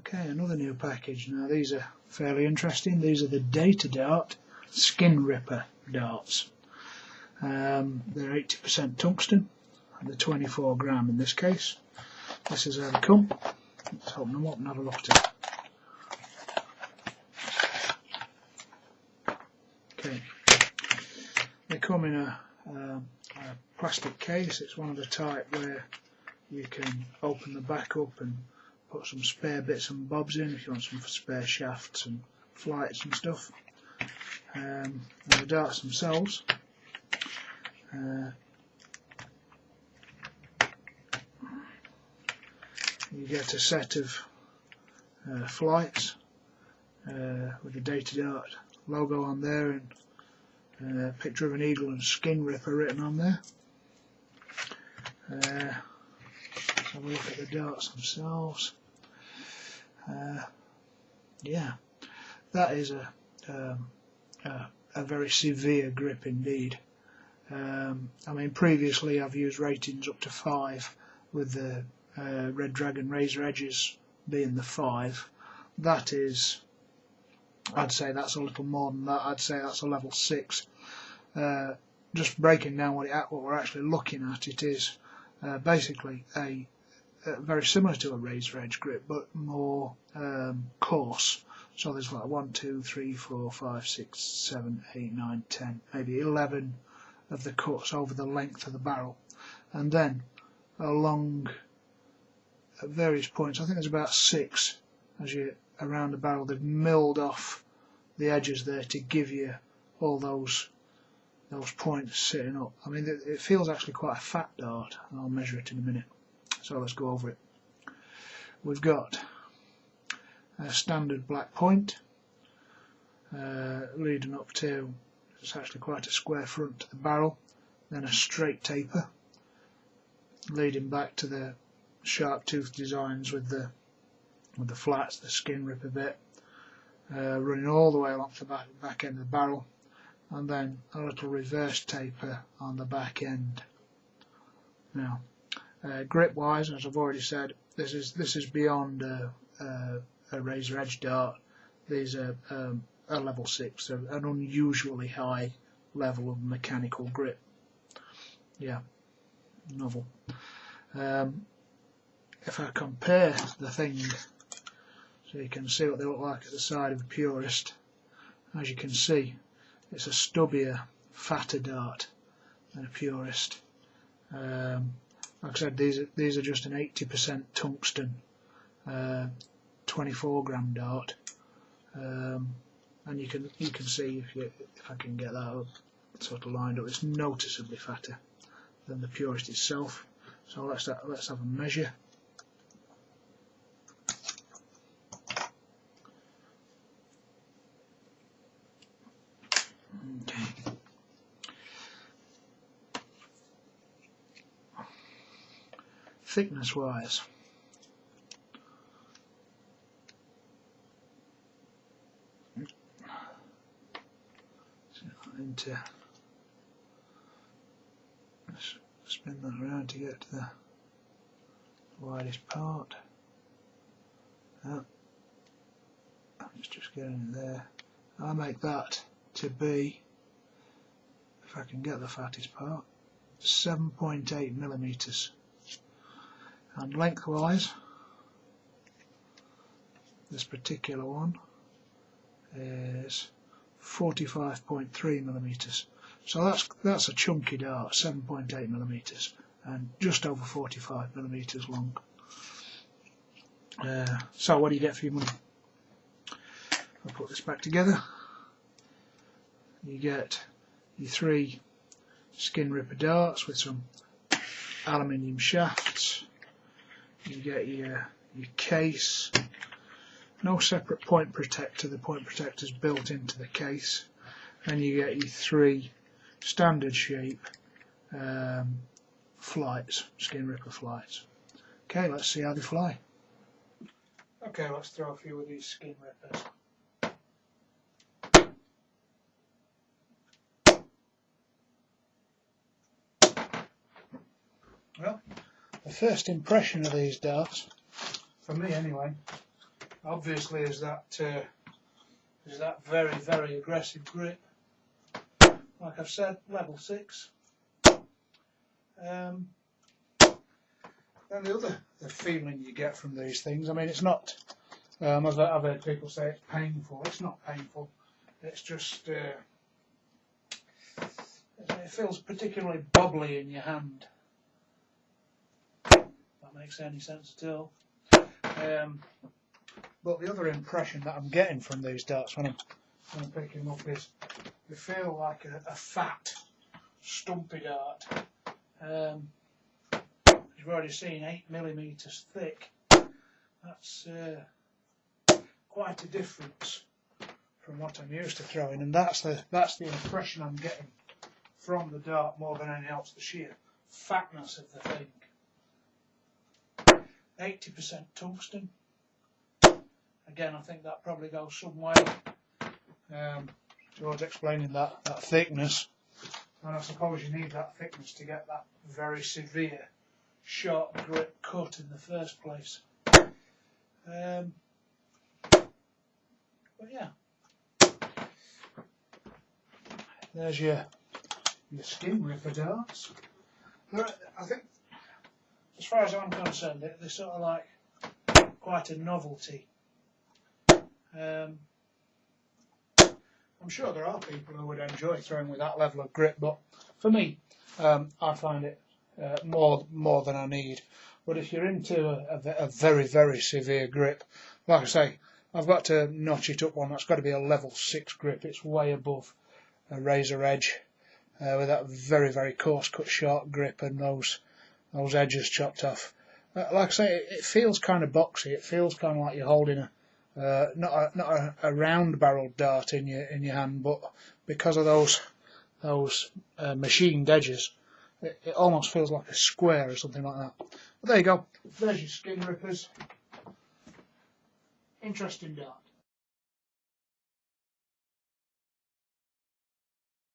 Okay, another new package. Now these are fairly interesting. These are the Datadart Skin Ripper darts. They're 80% tungsten, and they're 24 gram in this case. This is how they come. Let's open them up and have a look at it. Okay, they come in a plastic case. It's one of the type where you can open the back up and put some spare bits and bobs in if you want some spare shafts and flights and stuff. And the darts themselves, you get a set of flights with the Datadart logo on there and a picture of an eagle and Skin Ripper written on there. Let's have a look at the darts themselves. Yeah, that is a very severe grip indeed. I mean, previously I've used ratings up to 5, with the Red Dragon razor edges being the 5. That is, I'd say that's a little more than that. I'd say that's a level 6. Just breaking down what we're actually looking at, it is basically very similar to a razor edge grip, but more coarse. So there's like 1, 2, 3, 4, 5, 6, 7, 8, 9, 10, maybe 11 of the cuts over the length of the barrel, and then along at various points, I think there's about 6 as you around the barrel, they've milled off the edges there to give you all those points sitting up. I mean, it feels actually quite a fat dart, and I'll measure it in a minute. So let's go over it. We've got a standard black point leading up to, it's actually quite a square front to the barrel, then a straight taper leading back to the sharp tooth designs with the flats, the Skin Ripper bit, running all the way along the back end of the barrel, and then a little reverse taper on the back end. Now, grip wise, as I've already said, this is beyond a razor edge dart. These are a level 6, so an unusually high level of mechanical grip. Yeah, novel. If I compare the thing, so you can see what they look like at the side of a purist, as you can see, it's a stubbier, fatter dart than a purist. Like I said, these are just an 80% tungsten 24 gram dart, and you can see if I can get that up, sort of lined up, it's noticeably fatter than the purist itself. So let's have a measure. Okay. Thickness wise, into spin that around to get to the widest part. It's just getting it there. I'll make that to be, if I can get the fattest part, 7.8 millimeters. And lengthwise, this particular one is 45.3 millimeters. So that's a chunky dart, 7.8 millimeters, and just over 45 millimeters long. So what do you get for your money? I'll put this back together. You get your 3 Skin Ripper darts with some aluminium shafts. You get your case, no separate point protector, the point protector is built into the case, and you get your 3 standard shape flights, Skin Ripper flights. Okay, let's see how they fly. Okay, let's throw a few of these Skin Rippers. Well, the first impression of these darts, for me anyway, obviously is that very, very aggressive grip. Like I've said, level 6. Then the feeling you get from these things, I mean, it's not, I've heard people say it's painful. It's not painful. It's just, it feels particularly bubbly in your hand. If that makes any sense at all. But the other impression that I'm getting from these darts when I'm picking them up is they feel like a fat, stumpy dart. You've already seen 8mm thick. That's quite a difference from what I'm used to throwing, and that's the impression I'm getting from the dart more than anything else. The sheer fatness of the thing. 80% tungsten. Again, I think that probably goes some way towards explaining that thickness. And I suppose you need that thickness to get that very severe, sharp grip cut in the first place. But yeah, there's your skin ripper darts. I think, as far as I'm concerned, they're sort of like quite a novelty. I'm sure there are people who would enjoy throwing with that level of grip, but for me, I find it more than I need. But if you're into a very, very severe grip, like I say, I've got to notch it up one. That's got to be a level 6 grip. It's way above a razor edge with that very, very coarse cut sharp grip and those edges chopped off. Like I say, it feels kind of boxy. It feels kind of like you're holding not a round barreled dart in your hand, but because of those machined edges, it almost feels like a square or something like that. But there you go. There's your skin rippers. Interesting dart.